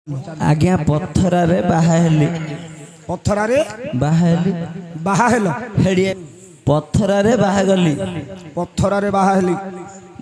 आज्ञा पत्थरारे बाहाहेली पत्थरारे बाहाहेली बाहाहेलो हेडिए पत्थरारे बाहागली पत्थरारे बाहाहेली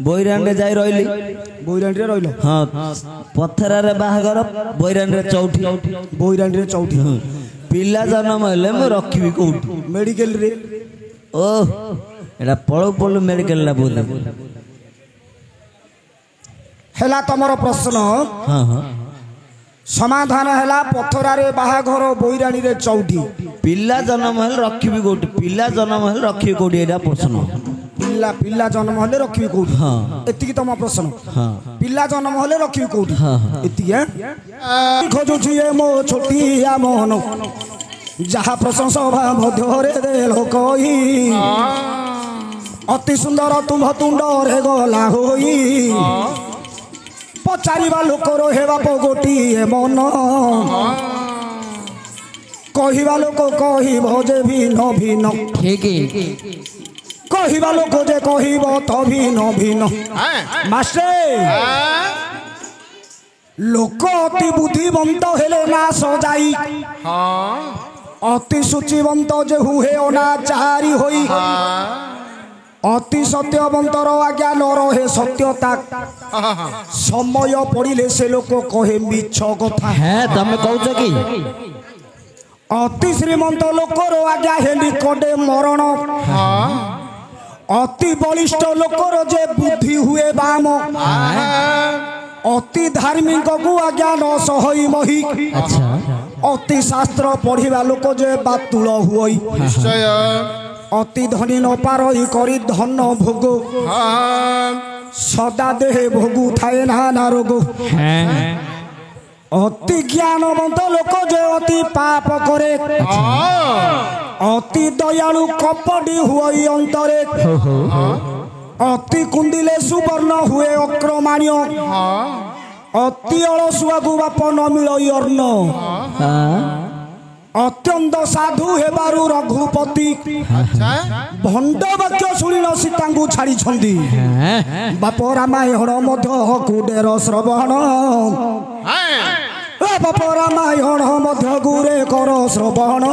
बोईरांडे जाई रहिली बोईरांडी रे रहिलो हां पत्थरारे बाहागर बोईरांडे चौठी बोईरांडी रे चौठी पिला जन्म हेले म रखिबी कोठी मेडिकल रे ओ एडा पळो पळो मेडिकल ला बोले हेला तमरो प्रश्न हां हां समाधान हेला पत्थरारे बाहाघर बोईराणी रे चौठी पिला जन्म हेले रखिबी कोठी पिला जन्म हेले रखिबी कोठी एडा प्रश्न पिला पिला जन्म हेले रखिबी कोठी हां एतिकी तम प्रश्न हां पिला जन्म हेले रखिबी कोठी हां एतिकी खोजु छिए मो छोटिया मोहन जहा प्रशंसा मध्य रे देलो कही अति सुंदर तुम तुंड रे गला होई पचारिबा लोक रहे बाप गोटिए मन कहिबा लोक कहिब जे भिन्न भिन्न ठीक कहिबा लोक जे कहिब त भिन्न भिन्न मास्टर लोक अति बुद्धिवंत हेले ना सजाई अति सूचिवंत जे हुए अनाचारी होई अति सत्यवंतर आज्ञा न रहे सत्यता समय पड़िले से लोक कहे मिछ कथा है तमे कहउछ की अति श्रीमंत लोकर आज्ञा हेली कडे मरण अति बलिष्ठ लोकर जे बुद्धि हुए बाम अति धार्मिक को आज्ञा न सहई मही अच्छा अति शास्त्र पढ़िबा लोक जे बातुल हुई अति धनी न पारई करी धन भोग सदा देहे भोगु थाए ना रोग अति ज्ञानवंत लोक जे अति पाप करे अति दयालु कपटी हुई अंतरे अति कुंदिले सुवर्ण हुए अक्रमाण्य अति अलसुआ को बाप न मिलई अर्ण अत्यंत साधु हेबारु रघुपति भंड वाक्य शुणी सीता को छाड़ी छंदी बाप रामायण मध्य कुडेर श्रवण बाप रामायण मध्य गुरे कर श्रवण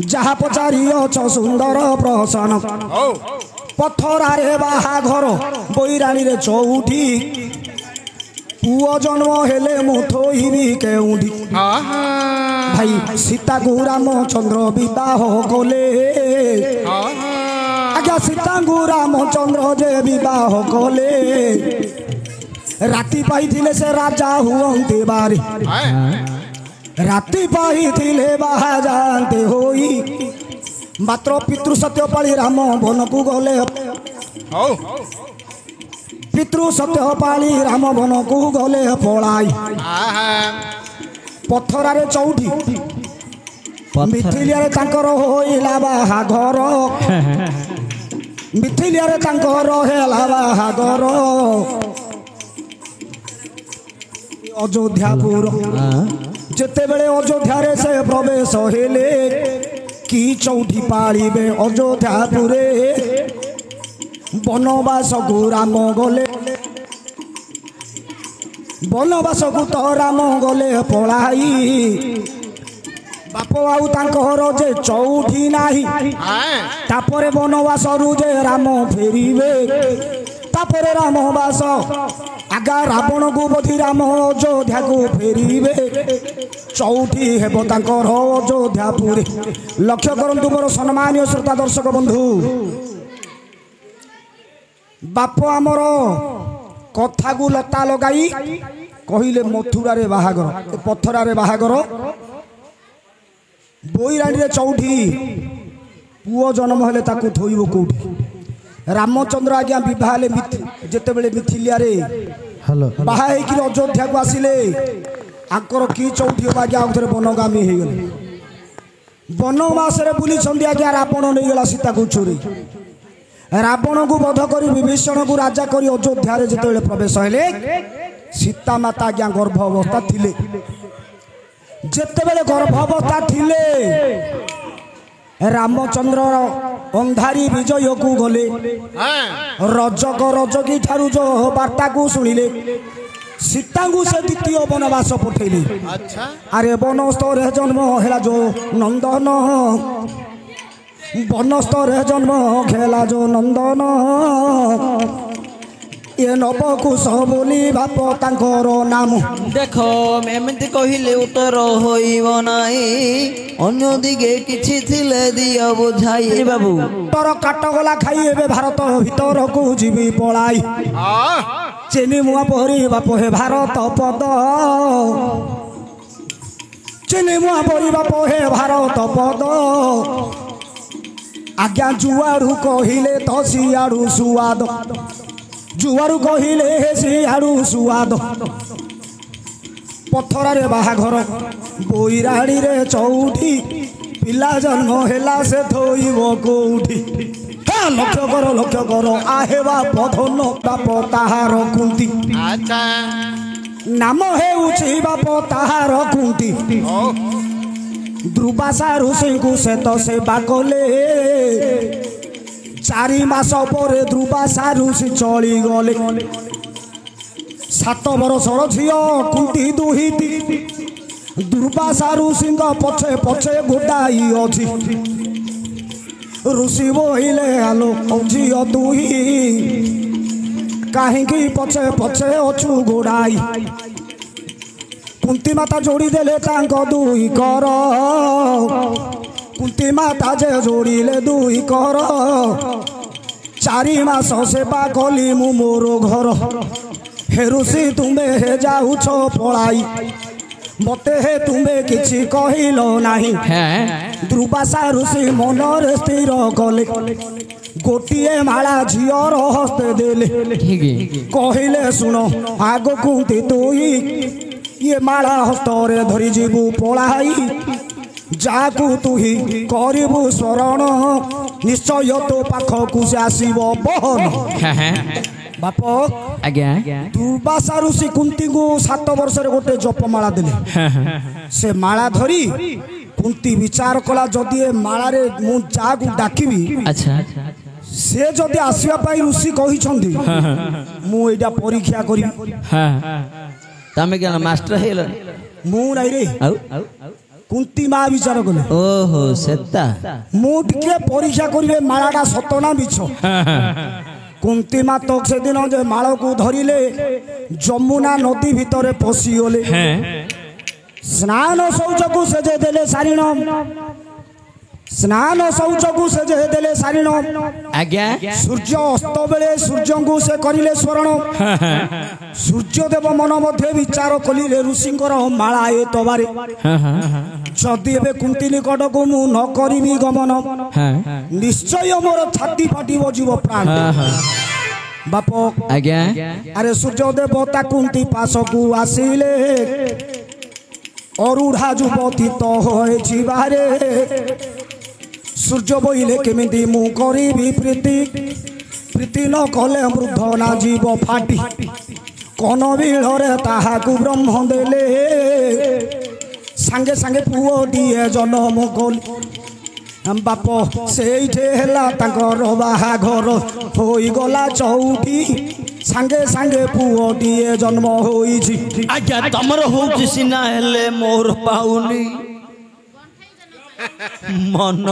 जहा पचारियछ सुंदर प्रसन्न पत्थरारे बाहाघर बोईराणी रे चौठी पुओ जन्म हेले मु थोइबी केउठी भाई सीता को रामचंद्र विवाह कले आज्ञा सीता को रामचंद्र जे विवाह कले राति पाई से राजा हुअंते बारे राति पाई बाहा जानते होई मात्र पितृ सत्यपाली राम वन को गले पितृ सत्यपाली राम वन को गले पलाई पत्थरारे चौठी मिथिलिया रे तांकर होइला बाहाघर मिथिलिया रे तांकर हेला बाहाघर अयोध्यापुर जेते बेले अयोध्या रे से प्रवेश हेले की चौठी पालिबे अयोध्यापुरे बनवास को राम गले बनवास को तो राम गले पलाई बाप आउ तांकर जे चौठी नाही तापरे बनवास रु जे राम फेरिबे तापरे रामवास आगा रावण को बधी राम अयोध्या को फेरिबे चौठी हेब तांकर अयोध्यापुरे लक्ष्य करंतु मोर सम्मानीय श्रोता दर्शक बंधु बाप आमर कथा को लता लगाई कहले मथुरारे बाहागर पत्थरारे बाहागर बोईराणी रे चौठी पुओ जन्म हेले ताकू थोइबो कोठी रामचंद्र आज्ञा विवाह जेते बेले मिथिलिया रे बाहा हेकि अयोध्या को आसिले आंकर की चौठी आज्ञा आउथरे बनगामी हे गेले बनवास रे बुली छंदी आज्ञा रावण नै गेला सीता को चोरी रावण को वध कर विभीषण को राजा कर अयोध्या रे जेते प्रवेश हेले सीता माता आज्ञा गर्भ अवस्था थिले जेते बेले गर्भ अवस्था थिले रामचंद्र अंधारी विजय को गले रजक रजकी ठारू जो वार्ता को शुणिले सीताଙ୍କୁ से द्वितीय वनवास पठेली अच्छा अरे वनस्थरे जन्म है जो नंदन वनस्थरे जन्म खेला जो नंदन ये नवकुश बोली बाप तांकर नाम देख एमती कहले उत्तर होइब नाही अन्य दिगे किछि थिले दिया बुझाई बाबू तर काट गला खाई एबे भारत भीतर को जीवी पलाई चीनी मुआ पहरी बाप हे भारत पद चीनी मुआ पहरी बाप हे भारत पद आज्ञा जुआड़ू कहले तो सियाड़ू सुआद जुआरू कहले हे सियाड़ू सुआद पथर बाहाघर बोईराणी रे चौठी पिला जन्म हेला से थोइब कोठी लक्ष्य कर आहे बाप धन बाप ताहार कुंती अच्छा नाम हेउछि बाप ताहार कुंती द्रुबासा ऋषि को से तो से बाकले 4 मास पर द्रुबासा ऋषि चली गले 7 वर्षर झियो कुंती दुहिती दुर्वासा ऋषि पछे पछे गोटाई अछि ऋषि बोहिले आलो झियो दुही कहीं पछे पछे अछु गोड़ाई कुंती माता जोड़ी देले तांको दुई कर कुंती माता जे जोड़िले दुई कर 4 मास सेवा कली मु मोर घर हे ऋषि तुमे हे जाउछ पलाई मते हे तुमे किछि कहिलो नाही द्रुवासा ऋषि मनरे स्थिर कले गोटिए माला झियर हस्ते देले कहले सुन आग कुंती तुई ये माला हस्तरे धरी जीवु पलाई जाकू तुही करिबु शरण निश्चय तो पाखकु से आसीबो बहन बाप आज्ञा दुर्वासा ऋषि कुंती को 7 वर्ष गोटे जपमाला देले से माला धरी कुंती विचार कला जदि ए माला रे मु जाकू डाकिबी अच्छा से जदि आसीबा पई ऋषि कहि छंदी मु एटा परीक्षा करी तमे केना मास्टर हेलो मु नाही रे कुंती माँ विचार कले ओहो सेता मु टिके परीक्षा करिवे मालाटा सतना मिछ कुंती माँ तो से दिन जे माला को धरिले जमुना नदी भितरे पसी गले स्नान शौच को से जे देले सारिण स्नान शौच को से जे देले सारिण आज्ञा सूर्य अस्त बेले सूर्य को से करिले स्वरण सूर्य देव मन मध्य विचार कलिले ऋषिंकर माला ए तबारे जदि एबे कुंती निकट को मु न करिबी गमन निश्चय मोर छाती फाटी बजिब प्राण बाप आज्ञा अरे सूर्य देवता कुंती पास को आसिले अरूढ़ा युवती तो होए जीवारे सूर्य बोले केमिति मु करिबी प्रीति प्रीति न कले वृद्ध ना जीव फाटी कन बिलरे ताहाकु ब्रह्म देले सांगे सांगे पुओटीए जन्म कल बाप सेठे हेला तांकर बाहाघर होई गला चौठी सांगे सांगे पुओटीए जन्म होईछि आज्ञा तमर होउछि सिना हेले मोर पाउनी मन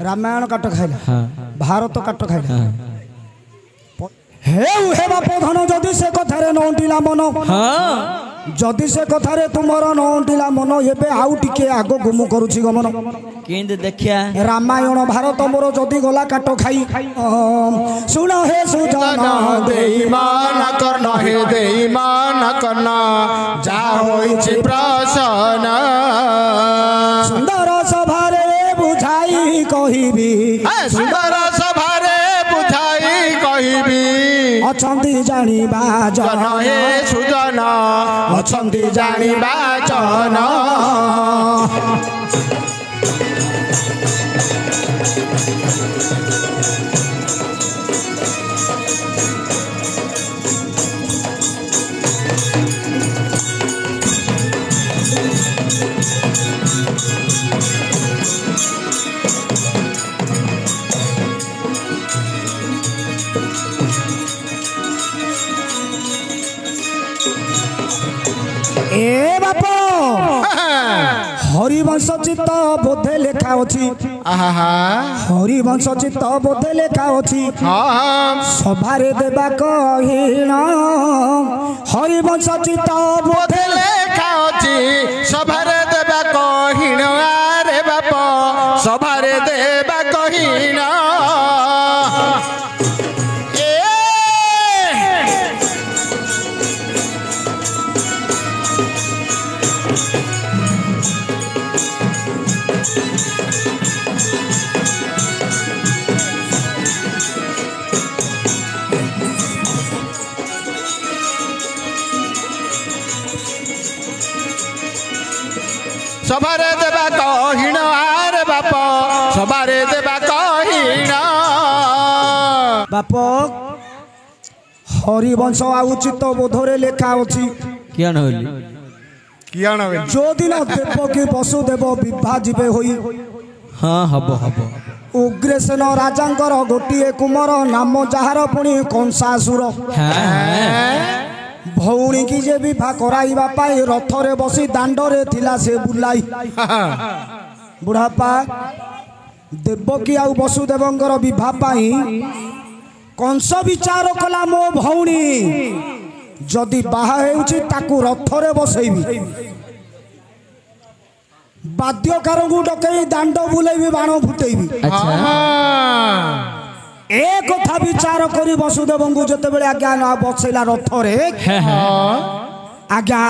रामायण काट खाइला भारत काट खाइला हे बाप धन जदि से कथारे नौटिला मन जदि से कथारे तुमर नौटिला मन एबे आउ टिके आगो गुमु करूछि गमन केंद देखिया रामायण भारत मोर जदि गला काट खाई सुन हे सुजन देईमान करना हे देईमान करना जा होइछि प्रसन्न सुंदर सभारे बुझाई कहिबी सुंदर सभारे बुझाई कहिबी अछंती जानिबा जन हे सुजन अछंती जानिबा जन ए बाप हरिवंश चित्त बोधे लेखा अछि हरिवंश चित्त बोधे लेखा अछि सभारे देबा कहिण हरिवंश चित्त बोधे लेखा अछि सभारे देबा कहिण रे बाप सभारे देबा कहिण सभारे देबा कहिण आरे बाप सभारे देबा कहिण बाप हरिवंश आउ चित्त बोधरे लेखा अछि किया नहली जो दिन देवकी वसुदेव विवाह जीवे होई हाँ हब हब उग्रसेन राजांकर गोटिए कुमर नाम जाହାର पुणी कंसासुर भौणी की जे विवाह कराइबा पाई रथरे बसी दांडरे थिला से बुलाई बुढ़ापा देवकी आउ वसुदेवंकर विवाह पाई कंस विचार कला मो भौणी जदि बाहा हेउछि ताकू रथरे बसैबी बाद्यकार को डकई दांड बुलेबी बाण फुटेबी ए कथा विचार करी वसुदेव को जते बेले आज्ञा ना बसैला रथरे आज्ञा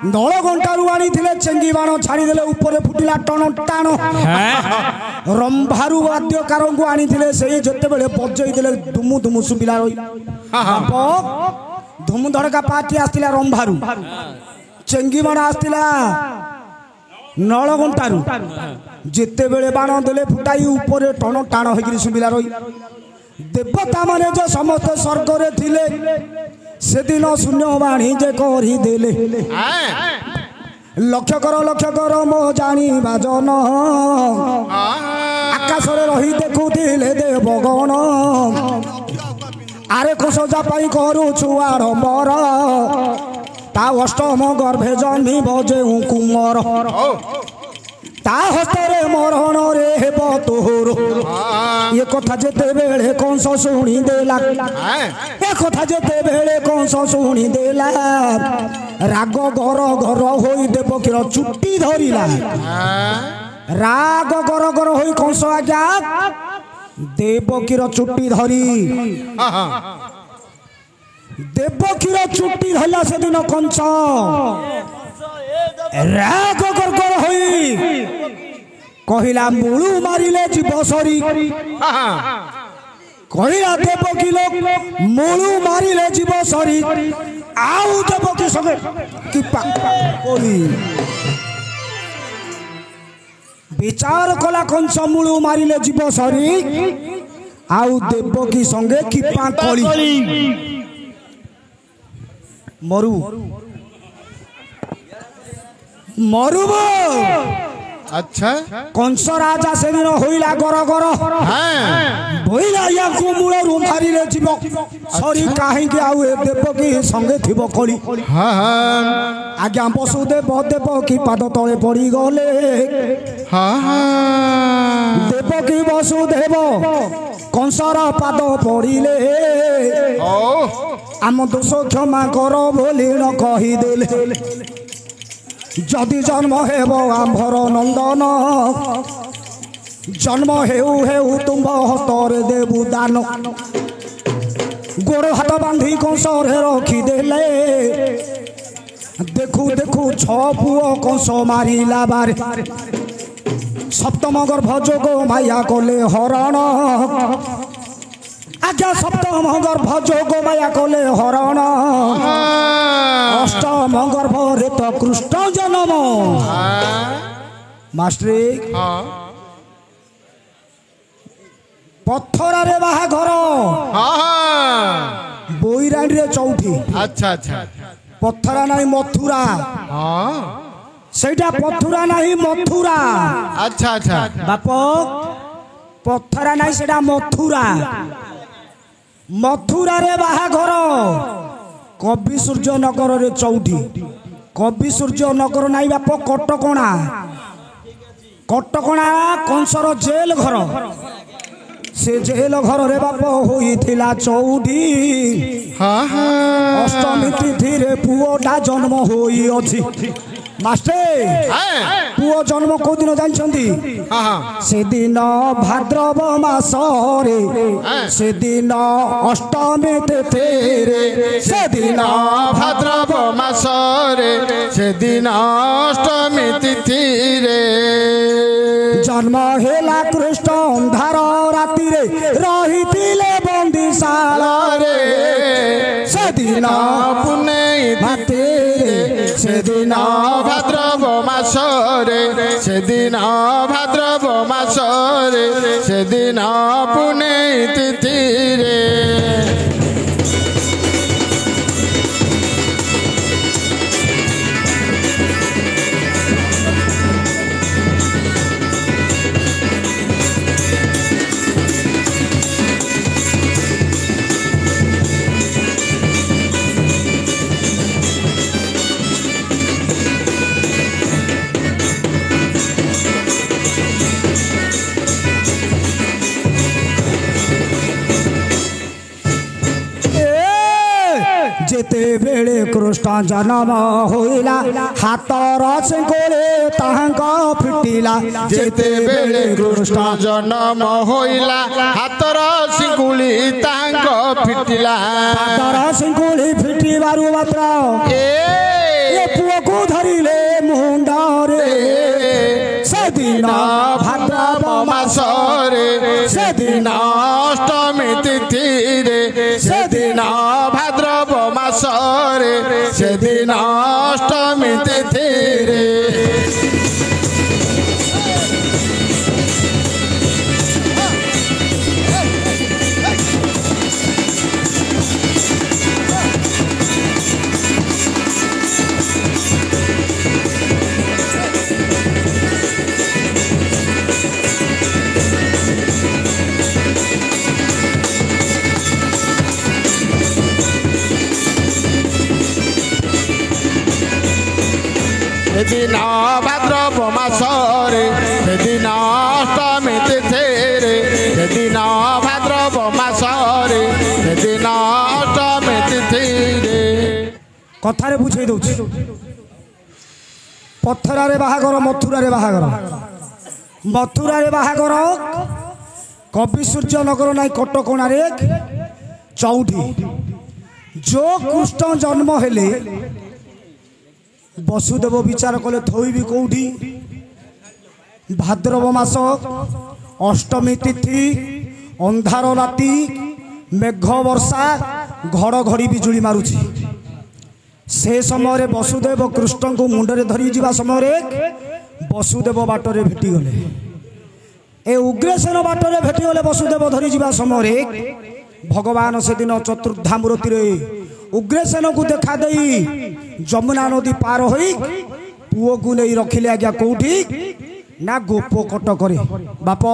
नळ घंटारू आनी थिले चेंगी बाण छाड़ी देले ऊपर फुटिला टन टाण रंभारू वाद्यकार को आनी थिले सेही जते बेले बजई देले धुमु धुमु सुबिला रही बाप धुमु धड़का पार्टी आस्तिला रंभारू चेंगी बाण आस्तिला नळ घंटारू जते बेले बाण देले फुटाई ऊपर टन टाण होगिरी सुबिला रही देवता माने जो समस्त स्वर्ग रे थिले से दिन शून्य बाणी जे करी देले लक्ष्य कर मो जानी बाजन आकाश रे रही देखुथिले देवगण आरे खोसजा पाई करू छुआर मर ता अष्टम गर्भे जन्मी बजे कुमर ता हस्तरे मरण रे हेब तोर ये कथा जेते बेले कंस शुणी देला ए कथा जेते बेले कंस शुणी देला राग घर घर होई देवकीर चुट्टी धरिला राग घर घर होई कंस आज्ञा देवकीर चुट्टी धरी देवकीर चुट्टी धरला से दिन कंस राग घर घर होई कहिला मुळु मारिले जीव सरी कहिला देवकी लोक मुळु मारिले जीव सरी आउ देवकी संगे कि कोली विचार कला कंस मुळु मारिले जीव सरी आउ देवकी संगे कि पाकली मरु मरुब अच्छा कंस राजा से दिन होइला गर गर भइला या को मूलरु मारिले जीव सरी काहे कि आउ देवकी संगे थिबो कली आज्ञा वसुदेव देवकी पाद तले पड़ी गले देवकी वसुदेव कंसर पाद पड़िले आम दोष क्षमा कर बोली न कही देले जदि जन्म हेब आंभर नंदन जन्म हेउ हेउ तुम्भ हस्तरे देबु दान गोड़ हाथ बांधी कंसरे रखिदेले देखु देखु छ पुओ कंस मारिला बारे सप्तम गर्भ जोग माया कले हरण आज्ञा सप्तम गर्भ जोग माया कले हरण अष्टम गर्भ रे तो कृष्ण जन्म मास्टरी पत्थर रे बाहाघर बोईराणी रे चौठी अच्छा अच्छा पत्थरा नहीं मथुरा सेटा पथुरा नहीं मथुरा अच्छा अच्छा बाप पत्थरा नहीं सेटा मथुरा मथुरा रे बाहाघर कवि सूर्य नगर रे चौठी कवि सूर्य नगर नाई बाप कटकणा कटकणा कंसर जेल घर से जेल घर रे बाप होइथिला चौठी अष्टमी तिथि रे पुओटा जन्म होई अछि मास्टर पुओ जन्म को दिन जानछंती से दिन भाद्रव मास रे से दिन अष्टमी तिथि रे से दिन भाद्रव मास रे से दिन अष्टमी तिथि रे जन्म हेला कृष्ण अंधार राति रे रहिथिले बंदीशाल रे से दिन पुण्य भाते से दिन भाद्रव मास रे से दिन भाद्रव मास रे से दिन पुण्य तिथि रे जेते बेले कृष्ण जन्म होइला हातर सिंगोले तांग फिटिला जेते बेले कृष्ण जन्म होइला हातर सिंगुली तांग फिटिला हातर सिंगोली फिटिबारु मात्र ए पुओ को धरिले मुंडारे से दिन भाद्रव मास रे से दिन अष्टमी तिथि रे से दिन भाद्रव मास रे से दिन अष्टमी तिथि रे दिन भाद्रव मास रे दिन अष्टमी तिथि रे दिन भाद्रव मास रे दिन अष्टमी तिथि रे कथारे बुझे दउछि पत्थरारे बाहागर मथुरारे बाहागर मथुरारे बाहागर कवि सूर्य नगर नाई कटकणा रे चौठी जो कृष्ण जन्म हेले वसुदेव विचार कले थोइबी कौठी भाद्रव मास अष्टमी तिथि अंधार राति मेघ वर्षा घड़घड़ी बिजुली मारुछि से समय वसुदेव कृष्ण को मुंडरे धरी जिबा समय वसुदेव बाटरे भेटी गले ए उग्रसेन बाटरे भेटी गले वसुदेव धरी जिबा समय भगवान से दिन चतुर्धा मूर्ति रे उग्रसेन को देखा दई जमुना नदी पार होई पुओ को नहीं रखिले आज्ञा कौठी ना गोप कटक बाप